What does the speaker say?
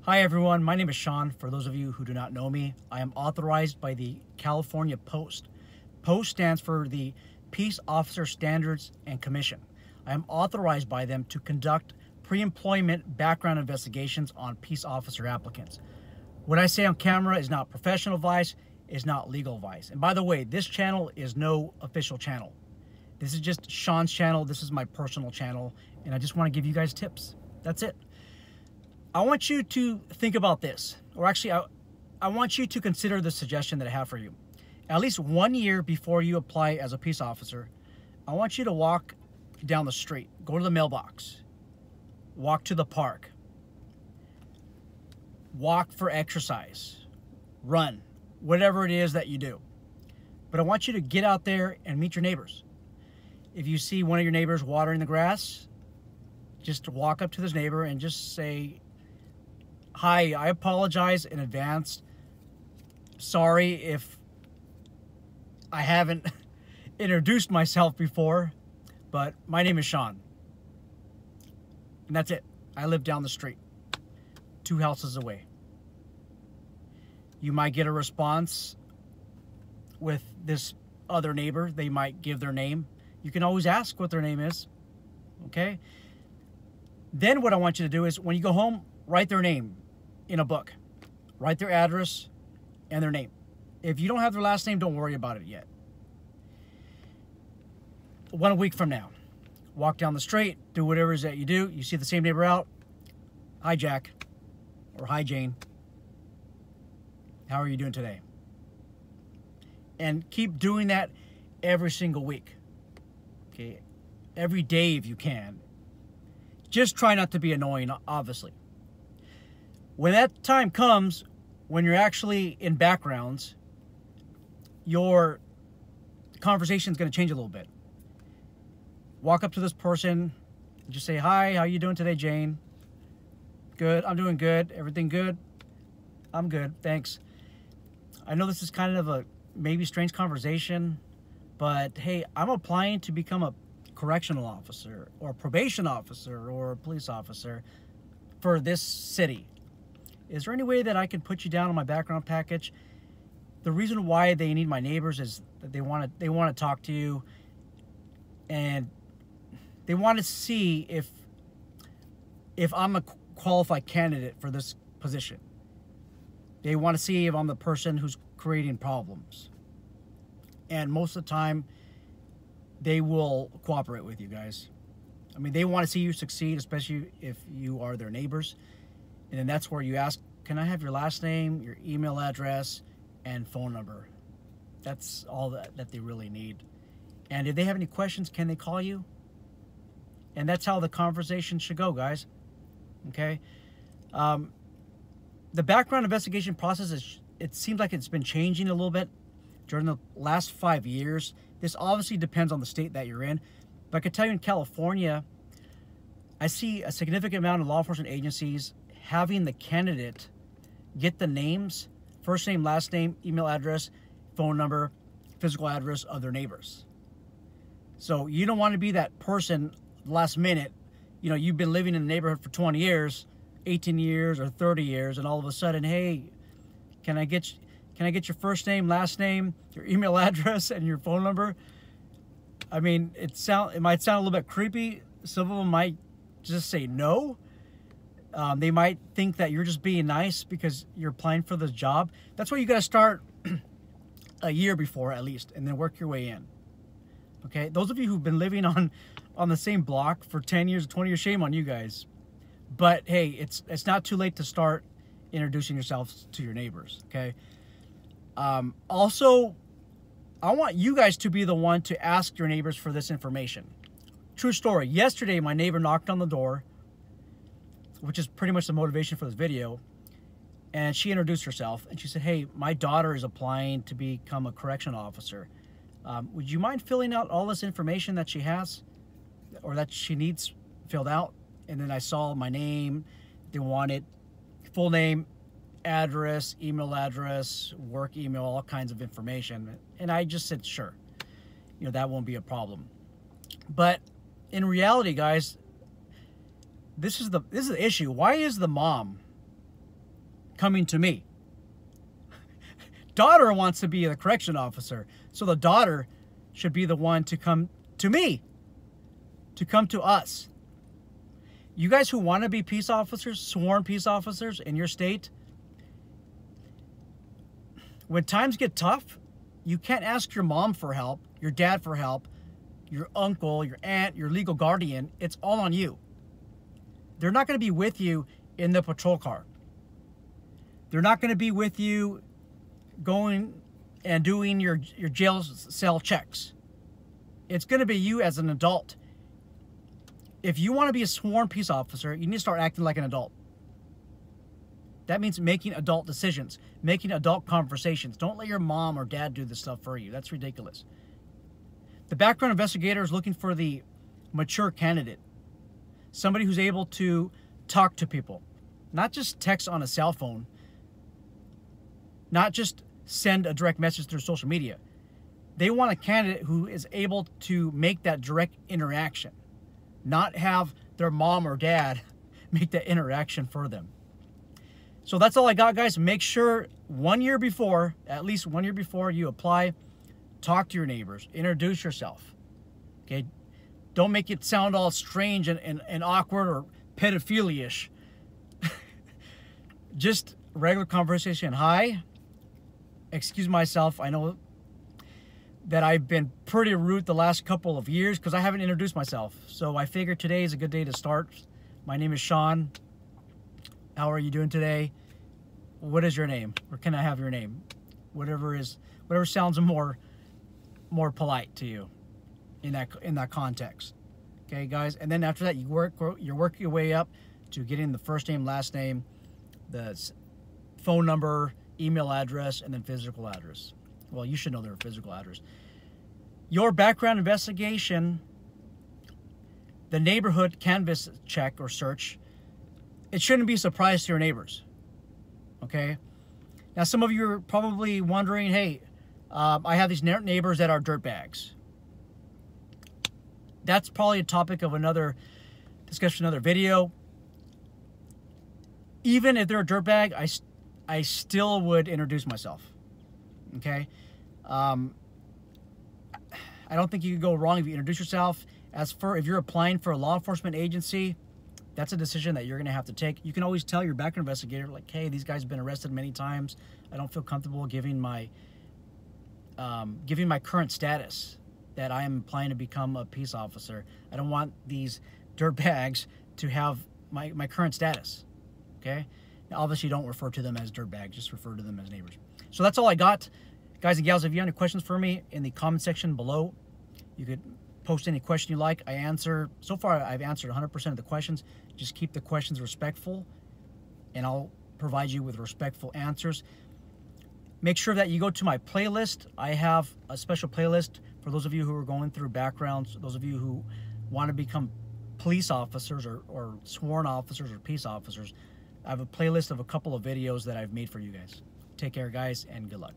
Hi everyone, my name is Shaun. For those of you who do not know me, I am authorized by the California Post. Post stands for the Peace Officer Standards and Commission. I am authorized by them to conduct pre-employment background investigations on peace officer applicants. What I say on camera is not professional advice, is not legal advice. And by the way, this channel is no official channel. This is just Shaun's channel. This is my personal channel, and I just want to give you guys tips. That's it. I want you to think about this, or actually I want you to consider the suggestion that I have for you. At least 1 year before you apply as a peace officer, I want you to walk down the street, go to the mailbox, walk to the park, walk for exercise, run, whatever it is that you do. But I want you to get out there and meet your neighbors. If you see one of your neighbors watering the grass, just walk up to this neighbor and just say, "Hi, I apologize in advance. Sorry if I haven't introduced myself before, but my name is Shaun." And that's it. I live down the street, 2 houses away. You might get a response with this other neighbor. They might give their name. You can always ask what their name is, okay? Then what I want you to do is when you go home, write their name in a book. Write their address and their name. If you don't have their last name, don't worry about it yet. 1 week from now, walk down the street, do whatever it is that you do. You see the same neighbor out. "Hi, Jack," or "Hi, Jane. How are you doing today?" And keep doing that every single week. Okay, every day if you can. Just try not to be annoying, obviously. When that time comes, when you're actually in backgrounds, your conversation is going to change a little bit. Walk up to this person, and just say, "Hi, how you doing today, Jane?" "Good, I'm doing good. Everything good?" "I'm good, thanks. I know this is kind of a maybe strange conversation, but hey, I'm applying to become a correctional officer or a probation officer or a police officer for this city. Is there any way that I can put you down on my background package? The reason why they need my neighbors is that they want to talk to you, and they want to see if I'm a qualified candidate for this position. They want to see if I'm the person who's creating problems. And most of the time, they will cooperate with you guys. I mean, they want to see you succeed, especially if you are their neighbors. And then that's where you ask, "Can I have your last name, your email address, and phone number?" That's all that they really need. And if they have any questions, can they call you? And that's how the conversation should go, guys. Okay? The background investigation process, it seems like it's been changing a little bit during the last 5 years. This obviously depends on the state that you're in. But I can tell you in California, I see a significant amount of law enforcement agencies having the candidate get the names, first name, last name, email address, phone number, physical address of their neighbors. So you don't want to be that person last minute. You know, you've been living in the neighborhood for 20 years, 18 years, or 30 years, and all of a sudden, "Hey, can I get your first name, last name, your email address, and your phone number?" I mean, it might sound a little bit creepy. Some of them might just say no. They might think that you're just being nice because you're applying for this job. That's why you got to start a year before at least, and then work your way in. Okay, those of you who've been living on the same block for 10 years, 20 years, shame on you guys. But hey, it's not too late to start introducing yourselves to your neighbors. Okay. Also, I want you guys to be the one to ask your neighbors for this information. True story. Yesterday, my neighbor knocked on the door, which is pretty much the motivation for this video. And she introduced herself and she said, "Hey, my daughter is applying to become a correctional officer. Would you mind filling out all this information that she has or that she needs filled out?" And then I saw my name. They wanted full name, address, email address, work email, all kinds of information. And I just said, sure, you know, that won't be a problem. But in reality, guys, this is the issue. Why is the mom coming to me. Daughter wants to be the correction officer, so the daughter should be the one to come to me, to come to us. You guys who want to be peace officers, sworn peace officers in your state, when times get tough, you can't ask your mom for help, your dad for help, your uncle, your aunt, your legal guardian. It's all on you. They're not going to be with you in the patrol car. They're not going to be with you going and doing your jail cell checks. It's going to be you as an adult. If you want to be a sworn peace officer, you need to start acting like an adult. That means making adult decisions, making adult conversations. Don't let your mom or dad do this stuff for you. That's ridiculous. The background investigator is looking for the mature candidate, somebody who's able to talk to people, not just text on a cell phone, not just send a direct message through social media. They want a candidate who is able to make that direct interaction, not have their mom or dad make that interaction for them. So that's all I got, guys. Make sure 1 year before, at least 1 year before you apply, talk to your neighbors, introduce yourself. Okay? Don't make it sound all strange and awkward or pedophilia-ish. Just regular conversation. Hi. Excuse myself. I know that I've been pretty rude the last couple of years because I haven't introduced myself. So I figured today is a good day to start. My name is Shaun. How are you doing today? What is your name? Or can I have your name? Whatever sounds more polite to you in that context. Okay, guys. And then after that, you work your way up to getting the first name, last name, the phone number, email address, and then physical address. Well, you should know their physical address. Your background investigation, the neighborhood canvas check or search, it shouldn't be a surprise to your neighbors. Okay? Now, some of you are probably wondering, hey, I have these neighbors that are dirtbags. That's probably a topic of another discussion, another video. Even if they're a dirtbag, I still would introduce myself. Okay? I don't think you can go wrong if you introduce yourself. As for if you're applying for a law enforcement agency, that's a decision that you're going to have to take. You can always tell your background investigator, like, hey, these guys have been arrested many times. I don't feel comfortable giving my current status that I am applying to become a peace officer. I don't want these dirtbags to have my current status. Okay? Now, obviously, don't refer to them as dirtbags. Just refer to them as neighbors. So that's all I got. Guys and gals, if you have any questions for me in the comment section below, you could post any question you like. So far, I've answered 100% of the questions. Just keep the questions respectful, and I'll provide you with respectful answers. Make sure that you go to my playlist. I have a special playlist for those of you who are going through backgrounds, those of you who want to become police officers or sworn officers or peace officers. I have a playlist of a couple of videos that I've made for you guys. Take care, guys, and good luck.